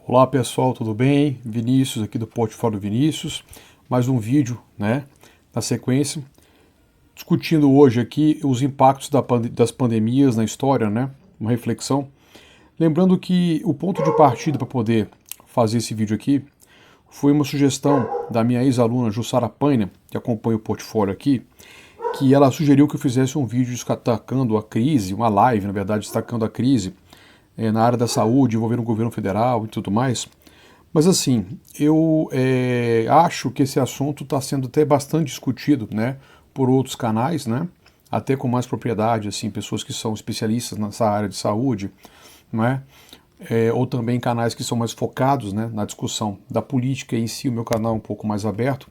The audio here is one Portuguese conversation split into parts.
Olá pessoal, tudo bem? Vinícius aqui do Portfólio Vinícius, mais um vídeo, né, na sequência, discutindo hoje aqui os impactos das pandemias na história, né, uma reflexão. Lembrando que o ponto de partida para poder fazer esse vídeo aqui foi uma sugestão da minha ex-aluna Jussara Paina, que acompanha o portfólio aqui, que ela sugeriu que eu fizesse um vídeo destacando a crise, uma live, na verdade, destacando a crise na área da saúde, envolvendo o governo federal e tudo mais. Mas assim, eu acho que esse assunto está sendo até bastante discutido, né, por outros canais, né, até com mais propriedade, assim, pessoas que são especialistas nessa área de saúde, não é? Ou também canais que são mais focados, né, na discussão da política em si. O meu canal é um pouco mais aberto.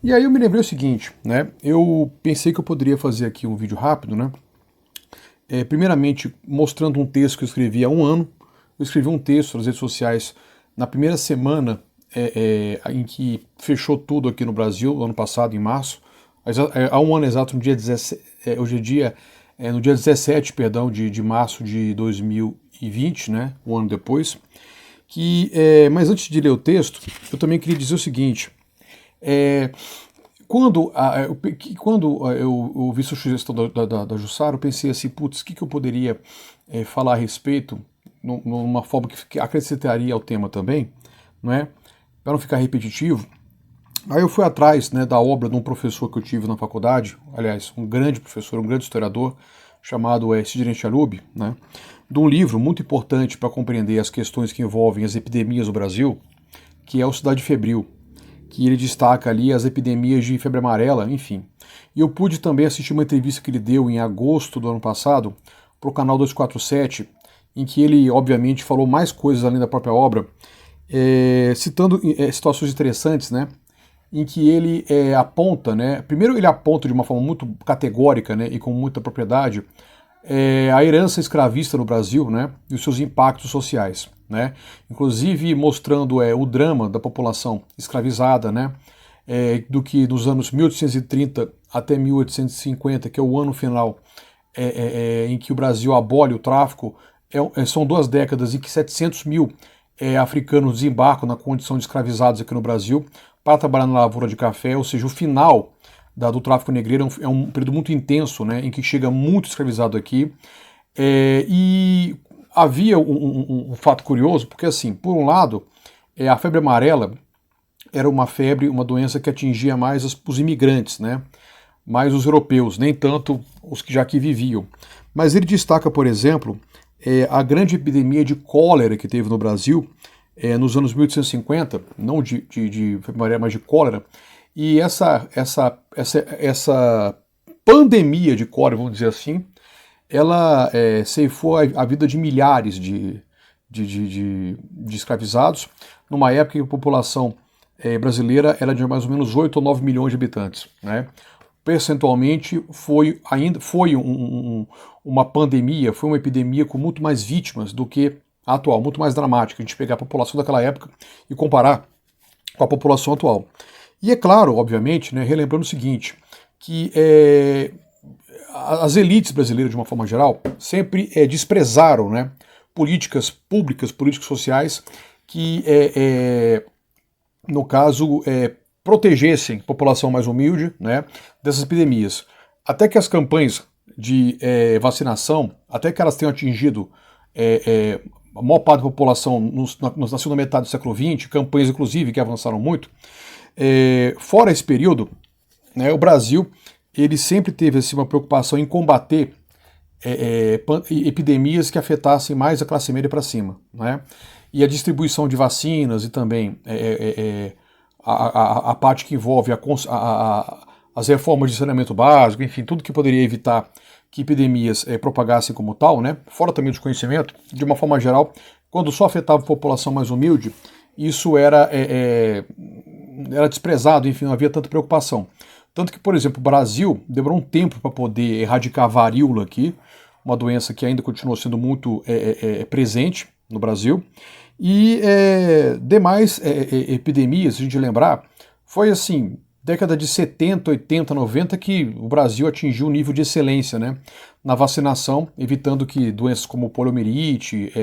E aí eu me lembrei o seguinte, né, eu pensei que eu poderia fazer aqui um vídeo rápido, né, primeiramente mostrando um texto que eu escrevi há um ano. Eu escrevi um texto nas redes sociais na primeira semana em que fechou tudo aqui no Brasil, no ano passado, em março. Há um ano exato, no dia 17, hoje é no dia 17, perdão, de março de 2020, né, um ano depois. Mas antes de ler o texto, eu também queria dizer o seguinte. Quando eu ouvi essa sugestão da Jussara, eu pensei assim, putz, o que eu poderia falar a respeito, numa forma que acrescentaria ao tema também, não é? Para não ficar repetitivo. Aí eu fui atrás, né, da obra de um professor que eu tive na faculdade, aliás, um grande professor, um grande historiador, chamado Sidney Chalub, né, de um livro muito importante para compreender as questões que envolvem as epidemias no Brasil, que é o Cidade Febril, que ele destaca ali as epidemias de febre amarela, enfim. E eu pude também assistir uma entrevista que ele deu em agosto do ano passado para o canal 247, em que ele, obviamente, falou mais coisas além da própria obra, citando situações interessantes, né, em que ele aponta, né, primeiro ele aponta de uma forma muito categórica, né, e com muita propriedade, a herança escravista no Brasil, né, e os seus impactos sociais, né, inclusive mostrando o drama da população escravizada, né, do que dos anos 1830 até 1850, que é o ano final em que o Brasil abole o tráfico. São 2 décadas em que 700 mil africanos desembarcam na condição de escravizados aqui no Brasil para trabalhar na lavoura de café, ou seja, o final do tráfico negreiro é um período muito intenso, né, em que chega muito escravizado aqui. E havia um fato curioso, porque assim, por um lado, a febre amarela era uma febre, uma doença que atingia mais os imigrantes, né, mais os europeus, nem tanto os que já aqui viviam. Mas ele destaca, por exemplo, a grande epidemia de cólera que teve no Brasil nos anos 1850, não de febre amarela, mas de cólera. E essa pandemia de cólera, vamos dizer assim, ela ceifou a vida de milhares de escravizados, numa época em que a população brasileira era de mais ou menos 8 ou 9 milhões de habitantes, né? Percentualmente foi uma pandemia, foi uma epidemia com muito mais vítimas do que a atual, muito mais dramática. A gente pegar a população daquela época e comparar com a população atual. E é claro, obviamente, né, relembrando o seguinte, que as elites brasileiras, de uma forma geral, sempre desprezaram, né, políticas públicas, políticas sociais que, no caso, protegessem a população mais humilde, né, dessas epidemias. Até que as campanhas de vacinação, até que elas tenham atingido a maior parte da população na segunda metade do século XX, campanhas inclusive que avançaram muito, fora esse período, né, o Brasil ele sempre teve assim, uma preocupação em combater epidemias que afetassem mais a classe média para cima, né? E a distribuição de vacinas e também a parte que envolve as reformas de saneamento básico, enfim, tudo que poderia evitar que epidemias propagassem como tal, né? Fora também o desconhecimento, de uma forma geral, quando só afetava a população mais humilde, isso era desprezado, enfim, não havia tanta preocupação. Tanto que, por exemplo, o Brasil demorou um tempo para poder erradicar a varíola aqui, uma doença que ainda continua sendo muito presente no Brasil. E demais epidemias, se a gente lembrar, foi assim, década de 70, 80, 90 que o Brasil atingiu um nível de excelência, né, na vacinação, evitando que doenças como poliomielite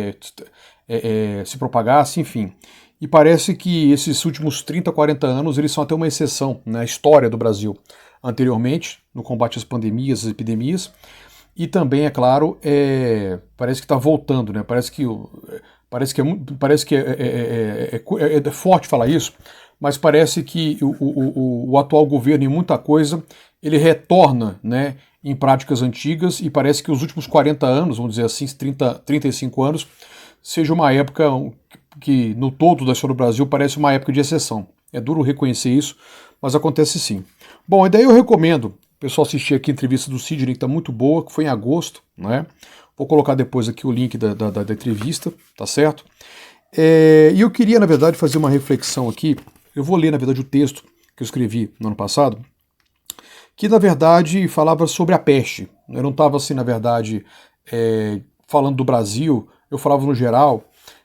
se propagassem, enfim. E parece que esses últimos 30, 40 anos eles são até uma exceção na história do Brasil. Anteriormente, no combate às pandemias, às epidemias, e também, é claro, parece que está voltando, né? Parece que é forte falar isso, mas parece que o atual governo, em muita coisa, ele retorna, né, em práticas antigas, e parece que os últimos 40 anos, vamos dizer assim, 35 anos, seja uma época que, no todo da história do Brasil, parece uma época de exceção. É duro reconhecer isso, mas acontece sim. Bom, e daí eu recomendo o pessoal assistir aqui a entrevista do Sidney, que está muito boa, que foi em agosto, né? Vou colocar depois aqui o link da entrevista, tá certo? E eu queria, na verdade, fazer uma reflexão aqui. Eu vou ler, na verdade, o texto que eu escrevi no ano passado, que, na verdade, falava sobre a peste. Eu não estava, assim, na verdade, falando do Brasil, eu falava no geral.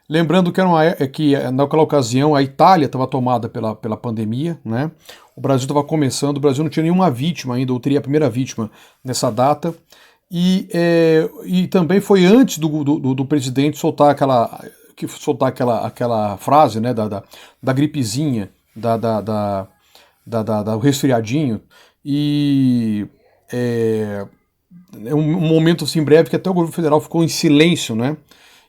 Lembrando que naquela ocasião a Itália estava tomada pela pandemia, né? O Brasil estava começando, o Brasil não tinha nenhuma vítima ainda, ou teria a primeira vítima nessa data. E também foi antes do presidente soltar aquela frase, né, da gripezinha, do resfriadinho. E é um momento assim breve que até o governo federal ficou em silêncio, né?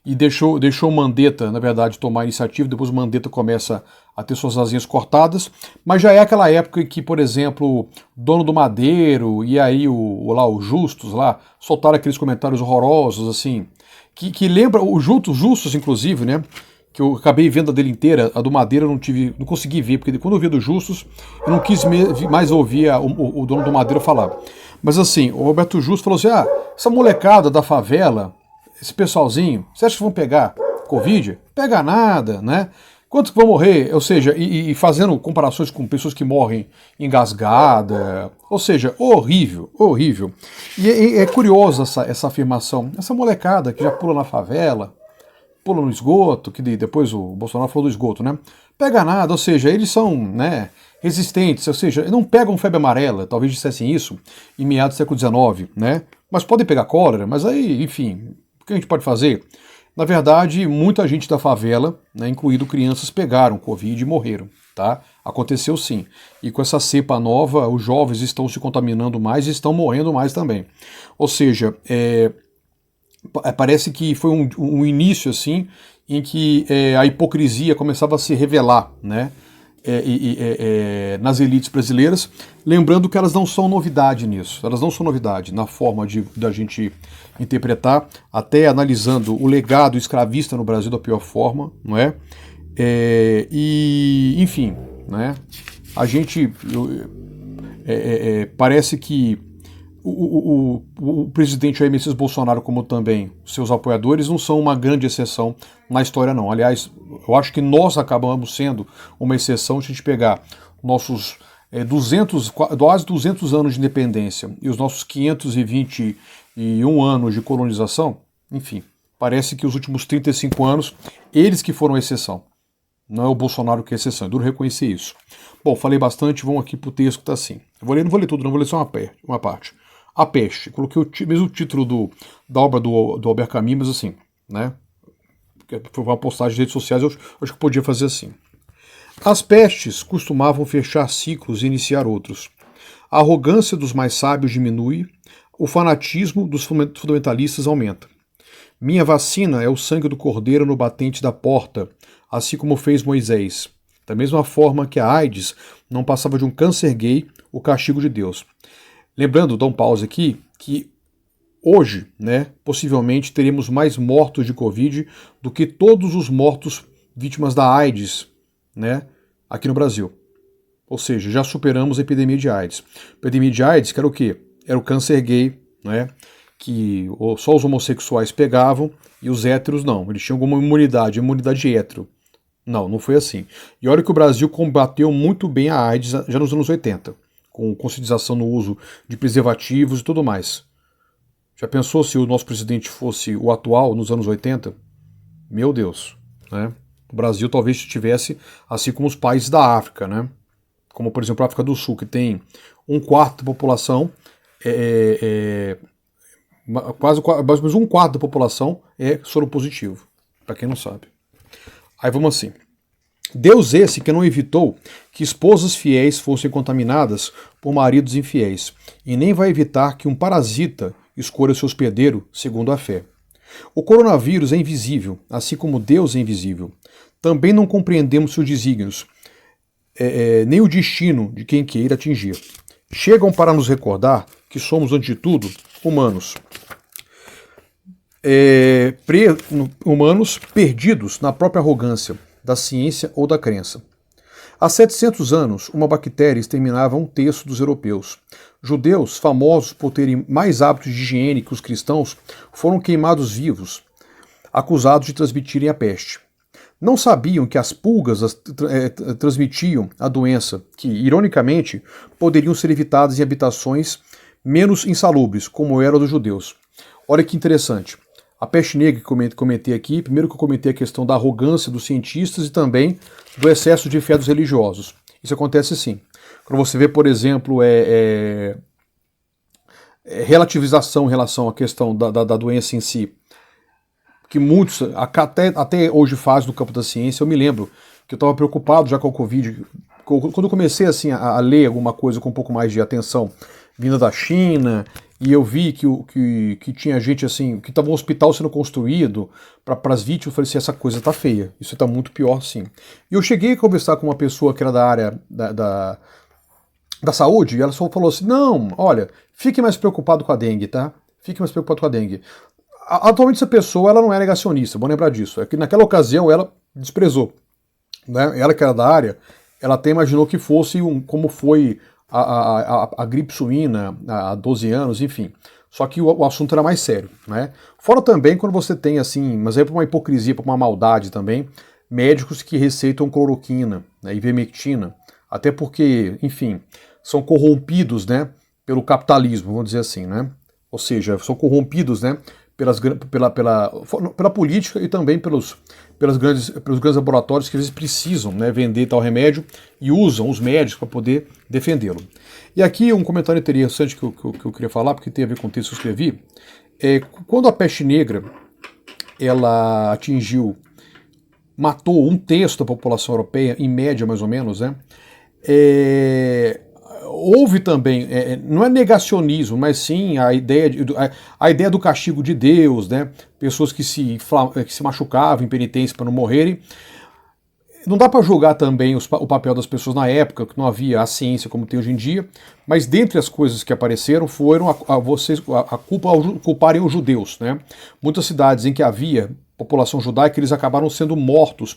E deixou o Mandetta, na verdade, tomar a iniciativa. Depois o Mandetta começa a ter suas asinhas cortadas, mas já é aquela época em que, por exemplo, dono do Madeiro e aí o Justus lá soltaram aqueles comentários horrorosos, assim, que lembra o Justus, inclusive, né? Que eu acabei vendo a dele inteira, a do Madeira eu não consegui ver, porque quando eu vi a do Justus, eu não quis mais ouvir o dono do Madeira falar. Mas assim, o Roberto Justus falou assim: essa molecada da favela, esse pessoalzinho, você acha que vão pegar Covid? Pega nada, né? Quantos que vão morrer? Ou seja, e fazendo comparações com pessoas que morrem engasgada, ou seja, horrível, horrível. E é curiosa essa afirmação. Essa molecada que já pula na favela, pula no esgoto, que depois o Bolsonaro falou do esgoto, né? Pega nada, ou seja, eles são, né, resistentes, ou seja, não pegam febre amarela, talvez dissessem isso em meados do século XIX, né? Mas podem pegar cólera, mas aí, enfim, o que a gente pode fazer? Na verdade, muita gente da favela, né, incluindo crianças, pegaram Covid e morreram, tá? Aconteceu sim. E com essa cepa nova, os jovens estão se contaminando mais e estão morrendo mais também. Ou seja, parece que foi um início assim em que a hipocrisia começava a se revelar, né? Nas elites brasileiras, lembrando que elas não são novidade nisso, elas não são novidade na forma da gente interpretar, até analisando o legado escravista no Brasil da pior forma, não é? Enfim, né? A gente parece que o presidente Jair Messias Bolsonaro, como também seus apoiadores, não são uma grande exceção na história, não. Aliás, eu acho que nós acabamos sendo uma exceção se a gente pegar nossos quase 200 anos de independência e os nossos 521 anos de colonização. Enfim, parece que os últimos 35 anos, eles que foram a exceção. Não é o Bolsonaro que é exceção, é duro reconhecer isso. Bom, falei bastante, vamos aqui pro texto que está assim. Não vou ler tudo, não vou ler só uma parte. A Peste. Coloquei o mesmo título da obra do Albert Camus, mas assim, né? Foi uma postagem de redes sociais, eu acho que podia fazer assim. As pestes costumavam fechar ciclos e iniciar outros. A arrogância dos mais sábios diminui, o fanatismo dos fundamentalistas aumenta. Minha vacina é o sangue do cordeiro no batente da porta, assim como fez Moisés. Da mesma forma que a AIDS não passava de um câncer gay, o castigo de Deus. Lembrando, dá um pause aqui, que hoje, né, possivelmente teremos mais mortos de Covid do que todos os mortos vítimas da AIDS, né, aqui no Brasil. Ou seja, já superamos a epidemia de AIDS. A epidemia de AIDS, que era o quê? Era o câncer gay, né, que só os homossexuais pegavam e os héteros não. Eles tinham alguma imunidade hétero. Não foi assim. E olha que o Brasil combateu muito bem a AIDS já nos anos 80. Com conscientização no uso de preservativos e tudo mais. Já pensou se o nosso presidente fosse o atual, nos anos 80? Meu Deus, né? O Brasil talvez estivesse assim como os países da África, né? como por exemplo a África do Sul, que tem um quarto da população, quase mais ou menos um quarto da população é soropositivo, para quem não sabe. Aí vamos assim. Deus esse que não evitou que esposas fiéis fossem contaminadas por maridos infiéis, e nem vai evitar que um parasita escolha seu hospedeiro segundo a fé. O coronavírus é invisível, assim como Deus é invisível. Também não compreendemos seus desígnios, nem o destino de quem queira atingir. Chegam para nos recordar que somos, antes de tudo, humanos. Humanos perdidos na própria arrogância da ciência ou da crença. Há 700 anos, uma bactéria exterminava um terço dos europeus. Judeus, famosos por terem mais hábitos de higiene que os cristãos, foram queimados vivos, acusados de transmitirem a peste. Não sabiam que as pulgas transmitiam a doença, que, ironicamente, poderiam ser evitadas em habitações menos insalubres, como era dos judeus. Olha que interessante. A peste negra que comentei aqui, primeiro que eu comentei a questão da arrogância dos cientistas e também do excesso de fé dos religiosos. Isso acontece sim. Quando você vê, por exemplo, relativização em relação à questão da doença em si, que muitos até hoje fazem no campo da ciência. Eu me lembro que eu estava preocupado já com o Covid. Quando eu comecei assim, a ler alguma coisa com um pouco mais de atenção vinda da China, e eu vi que tinha gente assim, que estava um hospital sendo construído para as vítimas, eu falei assim, essa coisa tá feia, isso tá muito pior sim. E eu cheguei a conversar com uma pessoa que era da área da saúde, e ela só falou assim, não, olha, fique mais preocupado com a dengue, tá? Fique mais preocupado com a dengue. Atualmente essa pessoa ela não é negacionista, vou lembrar disso, é que naquela ocasião ela desprezou, né? Ela que era da área, ela até imaginou que fosse como foi a gripe suína há 12 anos, enfim. Só que o assunto era mais sério, né? Fora também quando você tem assim, mas aí por uma hipocrisia, por uma maldade também, médicos que receitam cloroquina, né, ivermectina, até porque, enfim, são corrompidos, né, pelo capitalismo, vamos dizer assim, né? Ou seja, são corrompidos, né, pela política e também pelos grandes laboratórios que às vezes precisam, né, vender tal remédio e usam os médicos para poder defendê-lo. E aqui um comentário interessante que eu queria falar, porque tem a ver com o texto que eu escrevi, quando a peste negra ela matou um terço da população europeia, em média mais ou menos, né, houve também, não é negacionismo, mas sim a ideia do castigo de Deus, né? Pessoas que se machucavam em penitência para não morrerem. Não dá para julgar também o papel das pessoas na época, que não havia a ciência como tem hoje em dia, mas dentre as coisas que apareceram foram culparem os judeus, né? Muitas cidades em que havia população judaica, eles acabaram sendo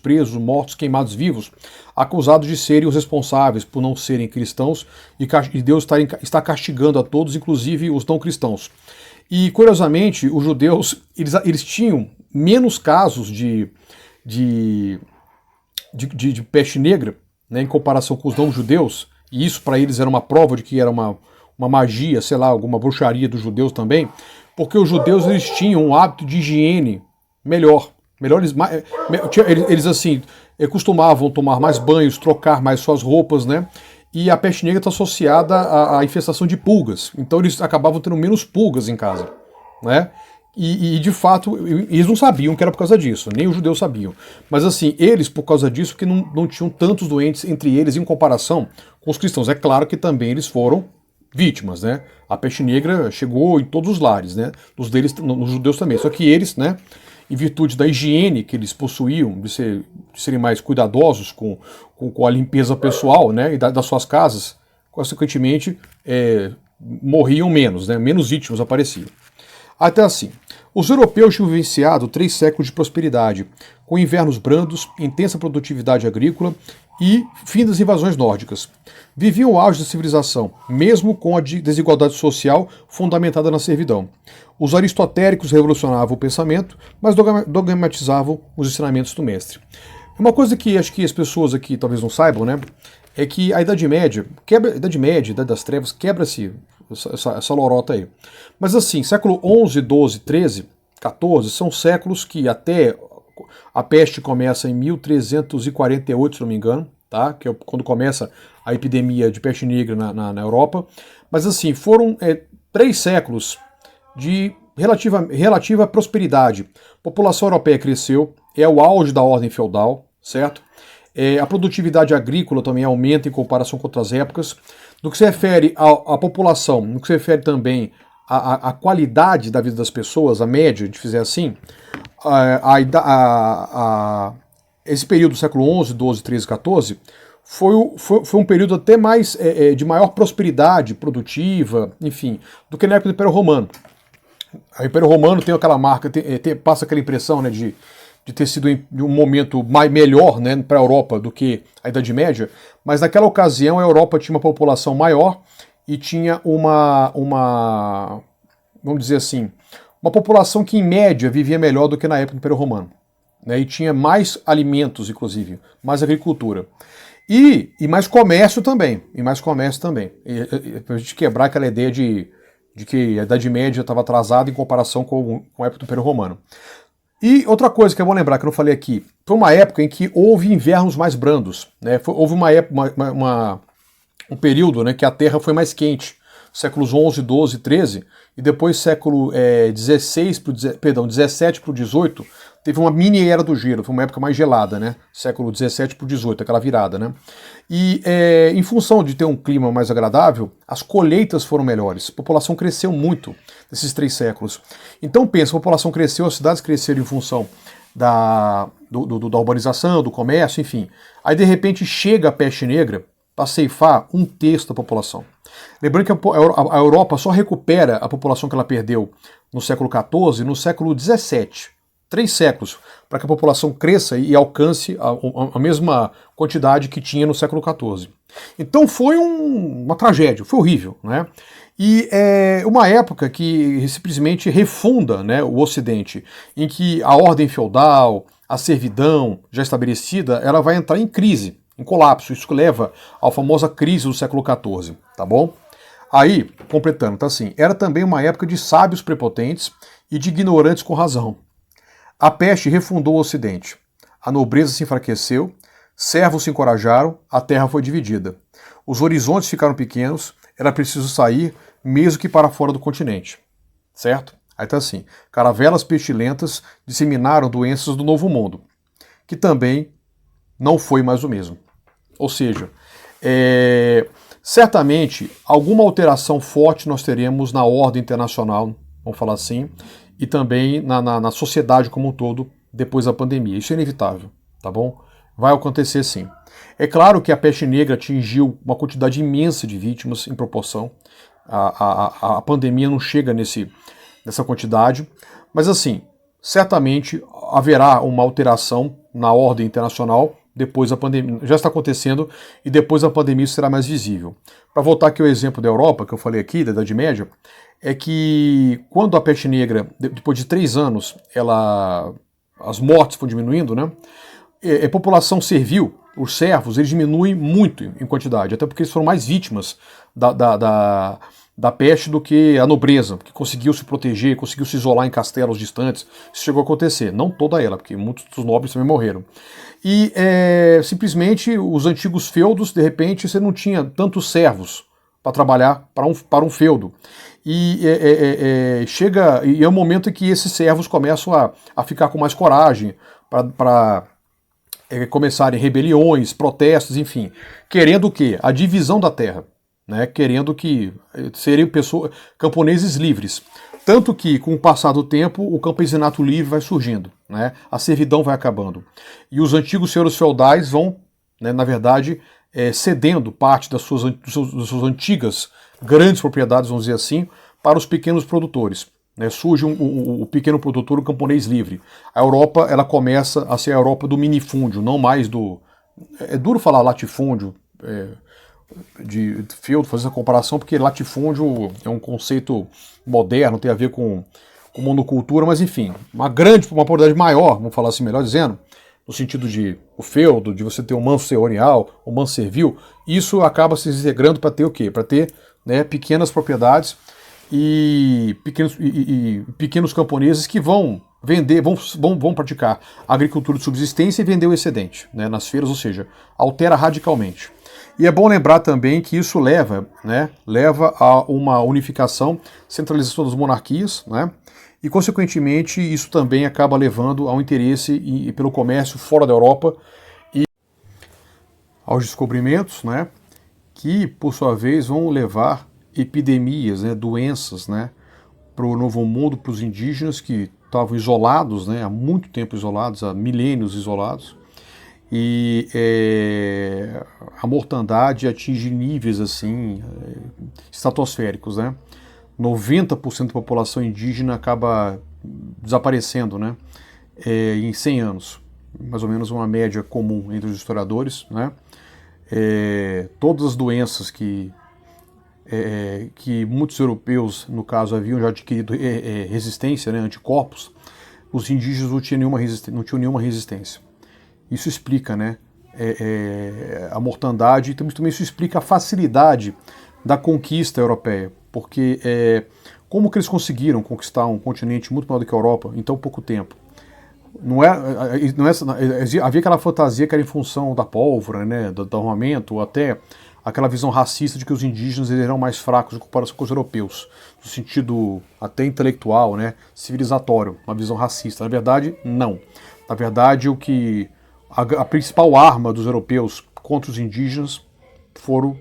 presos, mortos, queimados vivos, acusados de serem os responsáveis por não serem cristãos, e Deus está castigando a todos, inclusive os não cristãos. E, curiosamente, os judeus, eles tinham menos casos de peste negra, né, em comparação com os não judeus, e isso para eles era uma prova de que era uma magia, sei lá, alguma bruxaria dos judeus também, porque os judeus eles tinham um hábito de higiene melhor eles assim, costumavam tomar mais banhos, trocar mais suas roupas, né? E a peste negra está associada à infestação de pulgas. Então eles acabavam tendo menos pulgas em casa, né? E de fato, eles não sabiam que era por causa disso, nem os judeus sabiam. Mas assim, eles, por causa disso, que não tinham tantos doentes entre eles em comparação com os cristãos. É claro que também eles foram vítimas, né? A peste negra chegou em todos os lares, né? Nos judeus também. Só que eles, né, em virtude da higiene que eles possuíam, de serem mais cuidadosos com a limpeza pessoal, né, e das suas casas, consequentemente, morriam menos, né? Menos vítimas apareciam. Até assim, os europeus tinham vivenciado 3 séculos de prosperidade, com invernos brandos, intensa produtividade agrícola e fim das invasões nórdicas. Viviam o auge da civilização, mesmo com a desigualdade social fundamentada na servidão. Os aristotéricos revolucionavam o pensamento, mas dogmatizavam os ensinamentos do mestre. Uma coisa que acho que as pessoas aqui talvez não saibam, né, é que a Idade Média, a Idade das Trevas, quebra-se essa lorota aí. Mas assim, século XI, XII, XIII, XIV, são séculos que até a peste começa em 1348, se não me engano, tá? Que é quando começa a epidemia de peste negra na Europa, mas assim, foram 3 séculos de relativa prosperidade. A população europeia cresceu, é o auge da ordem feudal, certo? A produtividade agrícola também aumenta em comparação com outras épocas. No que se refere à população, no que se refere também à qualidade da vida das pessoas, a média, de fizer assim, esse período do século XI, XII, XIII, XIV, foi um período até mais de maior prosperidade produtiva, enfim, do que na época do Império Romano. O Império Romano tem aquela marca, passa aquela impressão, né, de ter sido um momento melhor, né, para a Europa do que a Idade Média, mas naquela ocasião a Europa tinha uma população maior e tinha vamos dizer assim, uma população que em média vivia melhor do que na época do Império Romano, né, e tinha mais alimentos, inclusive, mais agricultura. E mais comércio também, para a gente quebrar aquela ideia de que a Idade Média estava atrasada em comparação com a época do Império Romano. E outra coisa que é bom lembrar, que eu não falei aqui, foi uma época em que houve invernos mais brandos, né? Houve um período, né, que a Terra foi mais quente, séculos XI, XII, XIII, e depois século XVII para o XVIII, teve uma mini era do gelo, foi uma época mais gelada, né? Século XVII para o XVIII, aquela virada, né? E em função de ter um clima mais agradável, as colheitas foram melhores. A população cresceu muito nesses 3 séculos. Então pensa, a população cresceu, as cidades cresceram em função da urbanização, do comércio, enfim. Aí de repente chega a peste negra para ceifar 1/3 da população. Lembrando que a Europa só recupera a população que ela perdeu no século XIV, no século XVII. 3 séculos para que a população cresça e alcance a mesma quantidade que tinha no século XIV. Então foi uma tragédia, foi horrível, né? E é uma época que simplesmente refunda, né, o Ocidente, em que a ordem feudal, a servidão já estabelecida, ela vai entrar em crise, em colapso. Isso leva à famosa crise do século XIV, tá bom? Aí, completando, tá assim, era também uma época de sábios prepotentes e de ignorantes com razão. A peste refundou o Ocidente. A nobreza se enfraqueceu, servos se encorajaram, a terra foi dividida. Os horizontes ficaram pequenos, era preciso sair, mesmo que para fora do continente. Certo? Aí tá assim, caravelas pestilentas disseminaram doenças do Novo Mundo, que também não foi mais o mesmo. Ou seja, certamente alguma alteração forte nós teremos na ordem internacional, vamos falar assim, e também na sociedade como um todo depois da pandemia. Isso é inevitável, tá bom? Vai acontecer sim. É claro que a peste negra atingiu uma quantidade imensa de vítimas em proporção. A pandemia não chega nessa quantidade, mas assim, certamente haverá uma alteração na ordem internacional depois da pandemia. Já está acontecendo e depois da pandemia isso será mais visível. Para voltar aqui ao exemplo da Europa, que eu falei aqui, da Idade Média, é que quando a peste negra, depois de 3 anos, as mortes foram diminuindo, né? A população servil, os servos, eles diminuem muito em quantidade, até porque eles foram mais vítimas da peste do que a nobreza, que conseguiu se proteger, conseguiu se isolar em castelos distantes. Isso chegou a acontecer, não toda ela, porque muitos dos nobres também morreram. E simplesmente os antigos feudos, de repente, você não tinha tantos servos para trabalhar para um feudo. E é um momento em que esses servos começam a ficar com mais coragem para começarem rebeliões, protestos, enfim, querendo o quê? A divisão da terra, né? Querendo que serem camponeses livres. Tanto que, com o passar do tempo, o campesinato livre vai surgindo, né? A servidão vai acabando. E os antigos senhores feudais vão, né, na verdade, cedendo parte das suas antigas grandes propriedades, vamos dizer assim, para os pequenos produtores. Né? Surge o pequeno produtor, o camponês livre. A Europa, ela começa a ser a Europa do minifúndio, não mais do... É duro falar latifúndio, de feudo, fazer essa comparação, porque latifúndio é um conceito moderno, tem a ver com monocultura, mas enfim, uma propriedade maior, vamos falar assim, melhor dizendo, no sentido de o feudo, de você ter um manso senhorial, um manso servil, isso acaba se integrando para ter o quê? Para ter, né, pequenas propriedades e pequenos camponeses que vão vender, vão praticar agricultura de subsistência e vender o excedente, né, nas feiras, ou seja, altera radicalmente. E é bom lembrar também que isso leva, né, leva a uma unificação, centralização das monarquias, né, e consequentemente isso também acaba levando ao interesse pelo comércio fora da Europa e aos descobrimentos, né, que por sua vez vão levar epidemias, né, doenças, né, para o Novo Mundo, para os indígenas que estavam isolados, né, há muito tempo isolados, há milênios isolados, e a mortandade atinge níveis assim estratosféricos, né? 90% da população indígena acaba desaparecendo, né? Em 100 anos, mais ou menos uma média comum entre os historiadores, né? Todas as doenças que muitos europeus, no caso, haviam já adquirido resistência, né, anticorpos, os indígenas não tinham nenhuma resistência. Isso explica, né, a mortandade e também isso explica a facilidade da conquista europeia, porque como que eles conseguiram conquistar um continente muito maior do que a Europa em tão pouco tempo? Havia aquela fantasia que era em função da pólvora, né, do armamento, ou até aquela visão racista de que os indígenas eram mais fracos em comparação com os europeus, no sentido até intelectual, né, civilizatório, uma visão racista. Na verdade, não. Na verdade, a principal arma dos europeus contra os indígenas foram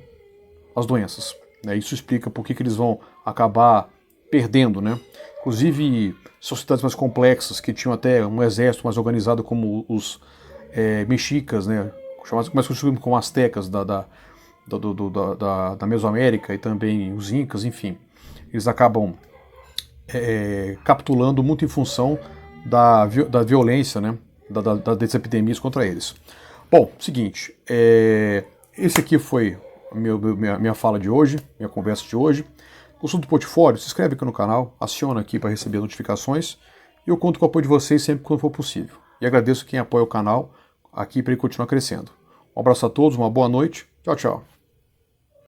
as doenças. Né? Isso explica por que eles vão acabar perdendo, né? Inclusive, sociedades mais complexas, que tinham até um exército mais organizado, como os mexicas, né? Chamados mais conhecidos como astecas da Mesoamérica, e também os incas, enfim. Eles acabam capitulando muito em função da violência, né? Das epidemias contra eles. Bom, seguinte, esse aqui foi minha fala de hoje, minha conversa de hoje. Gostou do portfólio? Se inscreve aqui no canal, aciona aqui para receber notificações e eu conto com o apoio de vocês sempre quando for possível. E agradeço quem apoia o canal aqui para ele continuar crescendo. Um abraço a todos, uma boa noite, tchau, tchau.